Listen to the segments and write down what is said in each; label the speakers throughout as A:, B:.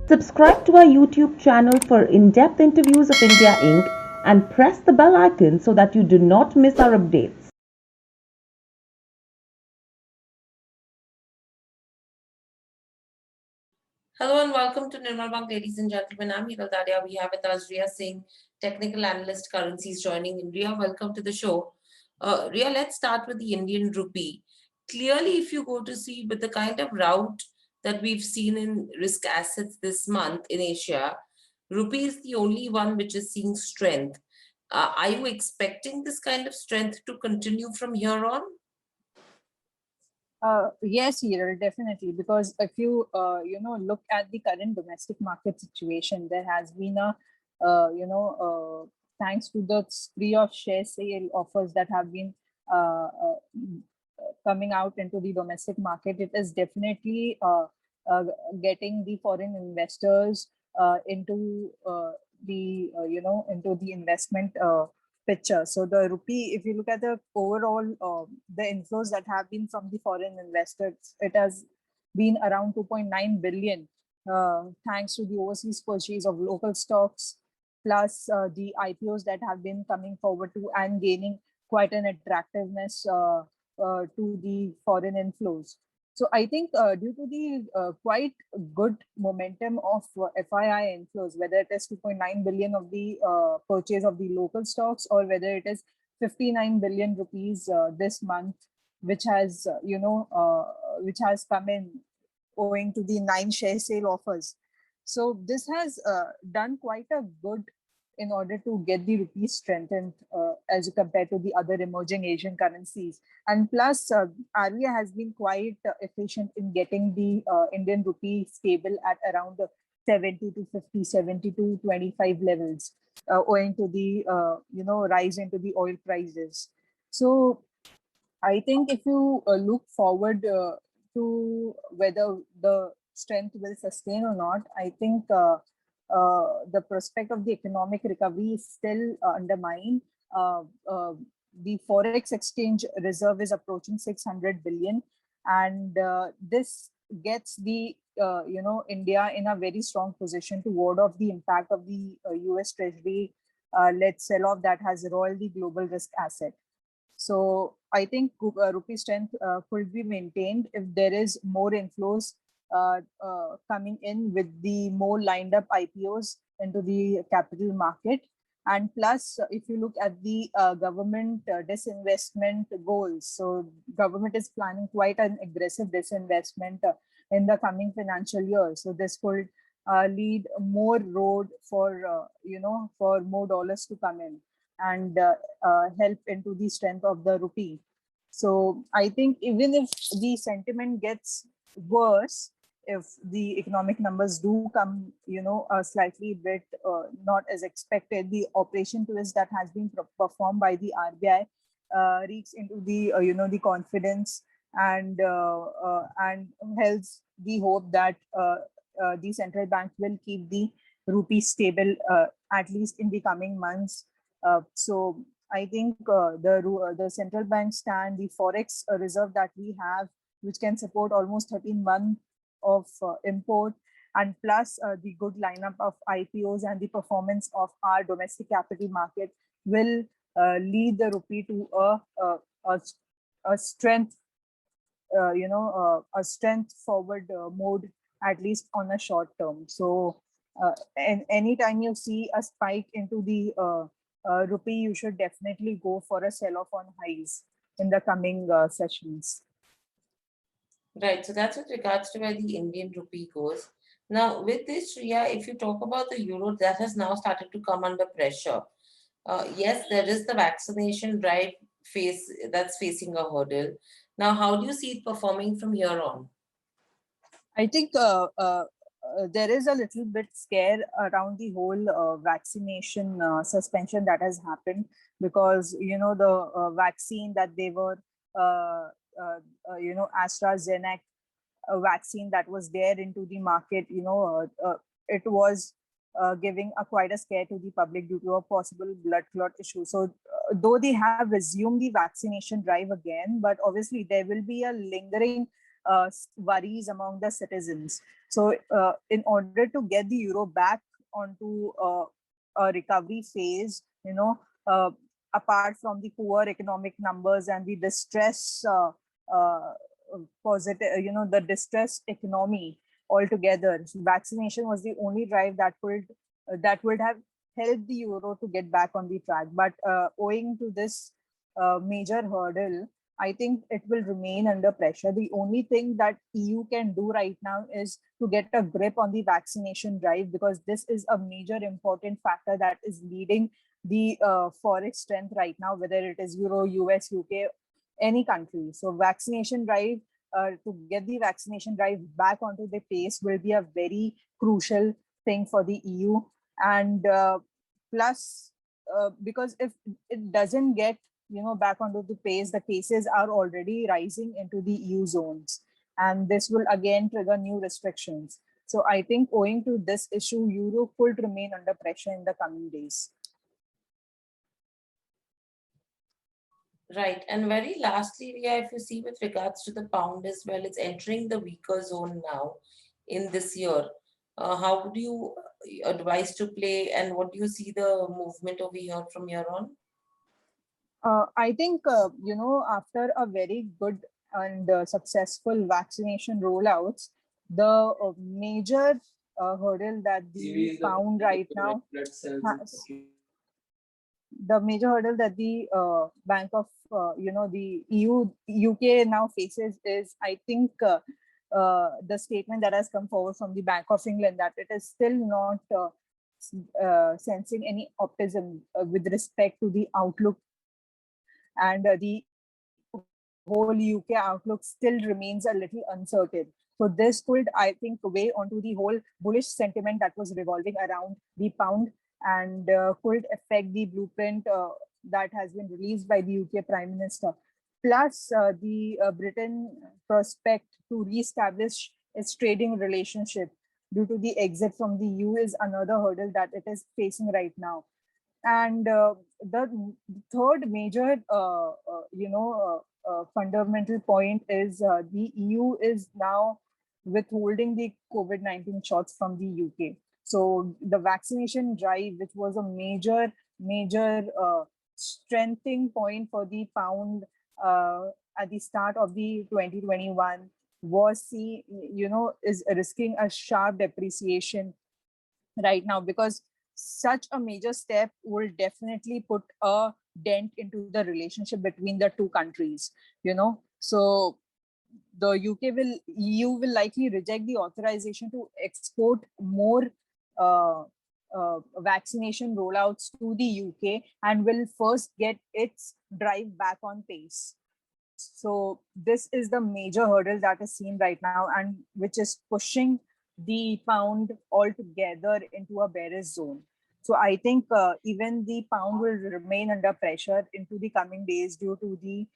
A: Subscribe to our YouTube channel for in-depth interviews of India Inc. and press the bell icon so that you do not miss our updates.
B: Hello and welcome to Nirmal Bang, ladies and gentlemen. I'm Hiral Dadia. We have with us Ria Singh, technical analyst, currencies joining in. Ria, welcome to the show. Ria, let's start with the Indian rupee. Clearly, if you go to see with the kind of route that we've seen in risk assets this month in Asia, rupee is the only one which is seeing strength. Are you expecting this kind of strength to continue from here on?
C: Yes, Hiral, definitely. Because if you look at the current domestic market situation, there has been a thanks to the spree of share sale offers that have been coming out into the domestic market, it is definitely uh, getting the foreign investors into into the investment picture. So the rupee, if you look at the overall, the inflows that have been from the foreign investors, it has been around 2.9 billion, thanks to the overseas purchase of local stocks, plus the IPOs that have been coming forward to and gaining quite an attractiveness to the foreign inflows. So I think due to the quite good momentum of FII inflows, whether it is 2.9 billion of the purchase of the local stocks or whether it is 59 billion rupees this month, which has which has come in owing to the 9 share sale offers. So this has done quite a good in order to get the rupee strengthened as compared to the other emerging Asian currencies. And plus, RBI has been quite efficient in getting the Indian rupee stable at around the 70 to 50, 70 to 25 levels, owing to the rise into the oil prices. So I think if you look forward to whether the strength will sustain or not, I think the prospect of the economic recovery is still undermined. Uh, uh, the forex exchange reserve is approaching 600 billion, and this gets the India in a very strong position to ward off the impact of the U.S. Treasury led sell-off that has roiled the global risk asset. So I think rupee strength could be maintained if there is more inflows coming in with the more lined up IPOs into the capital market. And plus, if you look at the government disinvestment goals, so government is planning quite an aggressive disinvestment in the coming financial year. So this could lead more road for for more dollars to come in and help into the strength of the rupee. So I think even if the sentiment gets worse, if the economic numbers do come, slightly bit not as expected, the operation twist that has been performed by the RBI reeks into the the confidence and helps the hope that the central bank will keep the rupee stable at least in the coming months. So I think the central bank stand, the forex reserve that we have, which can support almost 13 months of import, and plus the good lineup of IPOs and the performance of our domestic capital market will lead the rupee to a, a strength, a strength forward mode, at least on a short term. So, and anytime you see a spike into the rupee, you should definitely go for a sell off on highs in the coming sessions.
B: Right, so that's with regards to where the Indian rupee goes. Now, with this, Ria, if you talk about the euro, that has now started to come under pressure. Yes, there is the vaccination drive that's facing a hurdle. Now, how do you see it performing from here on?
C: I think there is a little bit scare around the whole vaccination suspension that has happened, because the vaccine that they were AstraZeneca vaccine that was there into the market, it was giving a quite a scare to the public due to a possible blood clot issue. So though they have resumed the vaccination drive again, but obviously there will be a lingering worries among the citizens. So in order to get the euro back onto a recovery phase, uh, apart from the poor economic numbers and the distress, uh, positive, the distressed economy altogether, vaccination was the only drive that would have helped the euro to get back on the track. But owing to this major hurdle, I think it will remain under pressure. The only thing that EU can do right now is to get a grip on the vaccination drive, because this is a major important factor that is leading the forex strength right now, whether it is Euro, US, UK, any country. So vaccination drive, to get the vaccination drive back onto the pace will be a very crucial thing for the EU. And plus, because if it doesn't get back onto the pace, the cases are already rising into the EU zones, and this will again trigger new restrictions. So I think owing to this issue, euro could remain under pressure in the coming days.
B: Right. And very lastly, Ria, if you see with regards to the pound as well, it's entering the weaker zone now in this year. How would you advise to play, and what do you see the movement over here from here on?
C: I think, after a very good and successful vaccination rollouts, the major hurdle that the pound right now has, the major hurdle that the Bank of, the EU, UK now faces is, I think, the statement that has come forward from the Bank of England, that it is still not sensing any optimism with respect to the outlook, and the whole UK outlook still remains a little uncertain. So this could, I think, weigh onto the whole bullish sentiment that was revolving around the pound, and could affect the blueprint that has been released by the UK Prime Minister. Plus, the Britain prospect to reestablish its trading relationship due to the exit from the EU is another hurdle that it is facing right now. And the third major, fundamental point is the EU is now withholding the COVID-19 shots from the UK. So the vaccination drive, which was a major strengthening point for the pound at the start of the 2021, is risking a sharp depreciation right now, because such a major step will definitely put a dent into the relationship between the two countries. So the EU will likely reject the authorization to export more vaccination rollouts to the UK, and will first get its drive back on pace. So this is the major hurdle that is seen right now, and which is pushing the pound altogether into a bearish zone. So I think even the pound will remain under pressure into the coming days due to the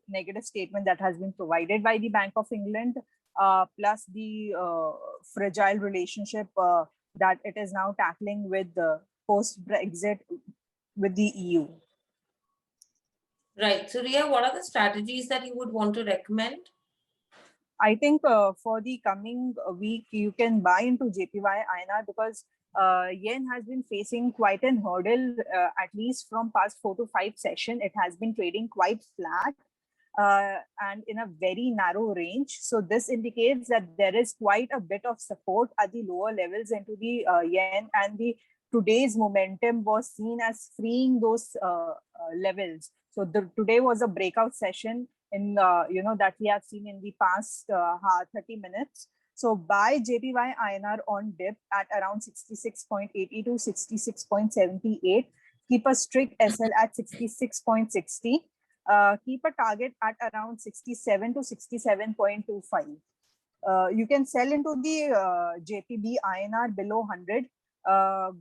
C: negative statement that has been provided by the Bank of England, plus the fragile relationship that it is now tackling with the post-Brexit with the EU.
B: Right. So, Ria, what are the strategies that you would want to recommend?
C: I think for the coming week, you can buy into JPY INR, because yen has been facing quite an hurdle, at least from past 4 to 5 session. It has been trading quite flat and in a very narrow range. So this indicates that there is quite a bit of support at the lower levels into the yen, and the today's momentum was seen as freeing those levels. So today was a breakout session in that we have seen in the past 30 minutes. So buy JPY INR on dip at around 66.80 to 66.78. Keep a strict SL at 66.60. Keep a target at around 67 to 67.25. You can sell into the JPB INR below 100.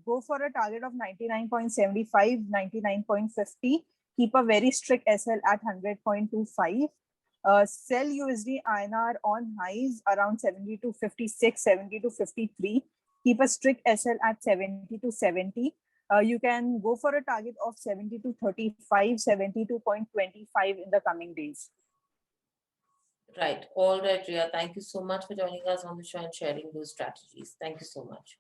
C: Go for a target of 99.75, 99.50. Keep a very strict SL at 100.25. Sell USD INR on highs around 70 to 56, 70 to 53. Keep a strict SL at 70 to 70. You can go for a target of 70 to 35, 72.25 in the coming days.
B: Right. All right, Ria. Thank you so much for joining us on the show and sharing those strategies. Thank you so much.